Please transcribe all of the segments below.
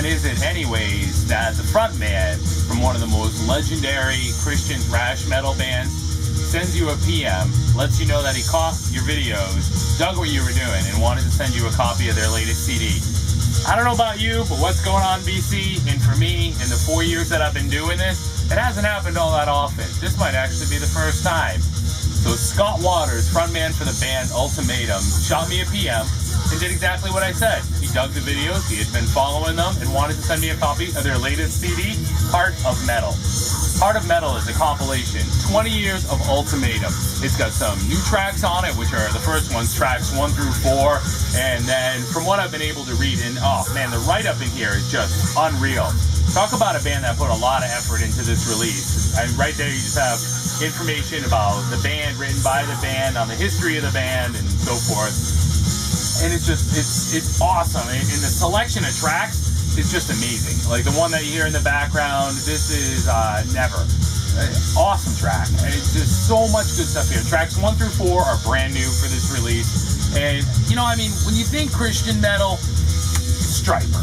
often is it anyways that the front man from one of the most legendary Christian thrash metal bands sends you a PM, lets you know that he caught your videos, dug what you were doing, and wanted to send you a copy of their latest CD. I don't know about you, but what's going on, BC? And for me, in the 4 years that I've been doing this, it hasn't happened all that often. This might actually be the first time. So Scott Waters, frontman for the band Ultimatum, shot me a PM and did exactly what I said. He dug the videos, he had been following them, and wanted to send me a copy of their latest CD, Heart of Metal. Heart of Metal is a compilation, 20 years of Ultimatum. It's got some new tracks on it, which are the first ones, tracks 1 through 4, and then from what I've been able to read, and oh man, the write-up in here is just unreal. Talk about a band that put a lot of effort into this release. And right there you just have information about the band, written by the band, on the history of the band, and so forth. And it's just, it's awesome. And the selection of tracks is just amazing. Like the one that you hear in the background, this is Never. Awesome track. It's just so much good stuff here. Tracks 1 through 4 are brand new for this release. And, you know, I mean, when you think Christian metal, Striper,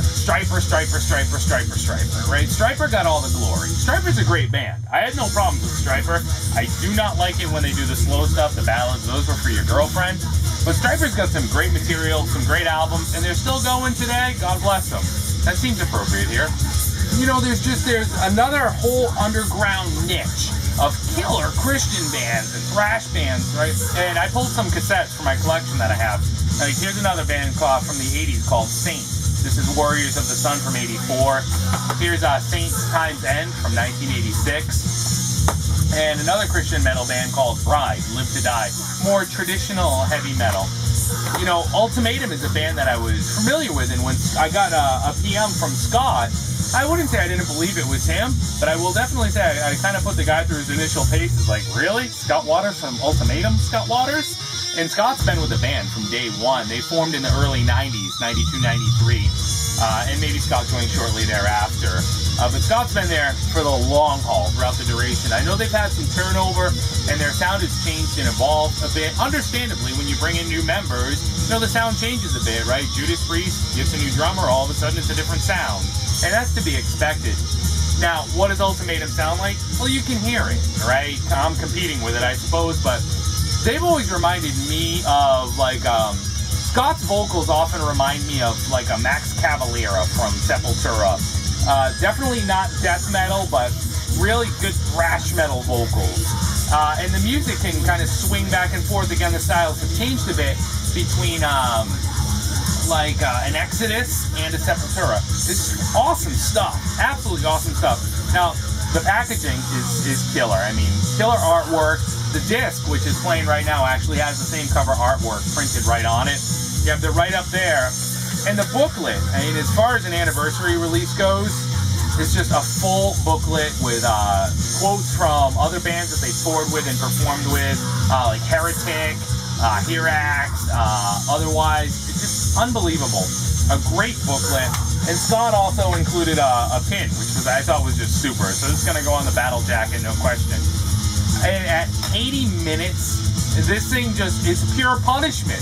right? Striper got all the glory. Striper's a great band. I had no problems with Striper. I do not like it when they do the slow stuff, the ballads. Those were for your girlfriend. But Striper's got some great material, some great albums, and they're still going today. God bless them. That seems appropriate here. You know, there's another whole underground niche of killer Christian bands and thrash bands, right? And I pulled some cassettes from my collection that I have. Like, here's another band from the 80s called Saint. This is Warriors of the Sun from 84. Here's Saint Time's End from 1986. And another Christian metal band called Bride, Live to Die. More traditional heavy metal. You know, Ultimatum is a band that I was familiar with, and when I got a PM from Scott, I wouldn't say I didn't believe it was him, but I will definitely say I kind of put the guy through his initial paces, like, really? Scott Waters from Ultimatum? Scott Waters? And Scott's been with the band from day one. They formed in the early 90s, 92, 93, and maybe Scott joined shortly thereafter. But Scott's been there for the long haul throughout the duration. I know they've had some turnover, and their sound has changed and evolved a bit. Understandably, when you bring in new members, you know, the sound changes a bit, right? Judas Priest gets a new drummer, all of a sudden it's a different sound. And that's to be expected. Now, what does Ultimatum sound like? Well, you can hear it, right? I'm competing with it, I suppose, but they've always reminded me of, like, Scott's vocals often remind me of, like, a Max Cavalera from Sepultura. Definitely not death metal, but really good thrash metal vocals. And the music can kind of swing back and forth. Again, the styles have changed a bit between, an Exodus and a Sepultura. This is awesome stuff. Absolutely awesome stuff. Now, the packaging is killer. I mean, killer artwork. The disc, which is playing right now, actually has the same cover artwork printed right on it. You have the right up there. And the booklet, I mean, as far as an anniversary release goes, it's just a full booklet with quotes from other bands that they toured with and performed with, like Heretic, Hirax, otherwise. It's just unbelievable. A great booklet. And Scott also included a pin, which I thought was just super. So this is going to go on the battle jacket, no question. And at 80 minutes, this thing just is pure punishment.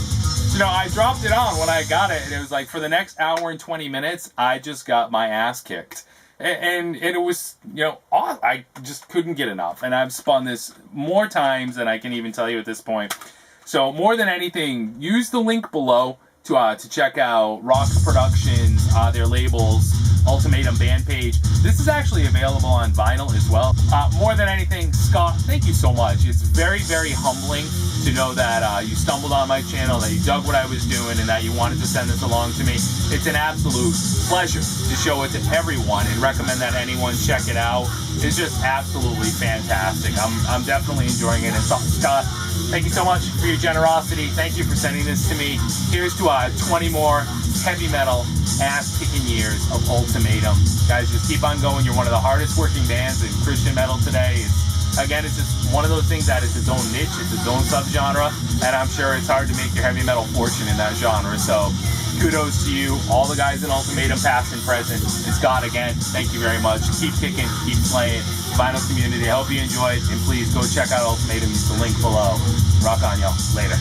You know, I dropped it on when I got it, and it was like, for the next hour and 20 minutes, I just got my ass kicked. And it was, you know, I just couldn't get enough. And I've spun this more times than I can even tell you at this point. So more than anything, use the link below to check out Rock's Productions, their labels, Ultimatum band page. This is actually available on vinyl as well. More than anything, Scott, thank you so much. It's very, very humbling to know that you stumbled on my channel, that you dug what I was doing, and that you wanted to send this along to me. It's an absolute pleasure to show it to everyone and recommend that anyone check it out. It's just absolutely fantastic. I'm definitely enjoying it. And Scott, thank you so much for your generosity. Thank you for sending this to me. Here's to 20 more heavy metal, ass-kicking years of Ultimatum. Guys, just keep on going. You're one of the hardest working bands in Christian metal today. Again, it's just one of those things that is its own niche, it's its own subgenre, and I'm sure it's hard to make your heavy metal fortune in that genre. So kudos to you, all the guys in Ultimatum, past and present. And Scott, again, thank you very much. Keep kicking, keep playing. Vinyl community, I hope you enjoyed, and please go check out Ultimatum. Use the link below. Rock on, y'all. Later.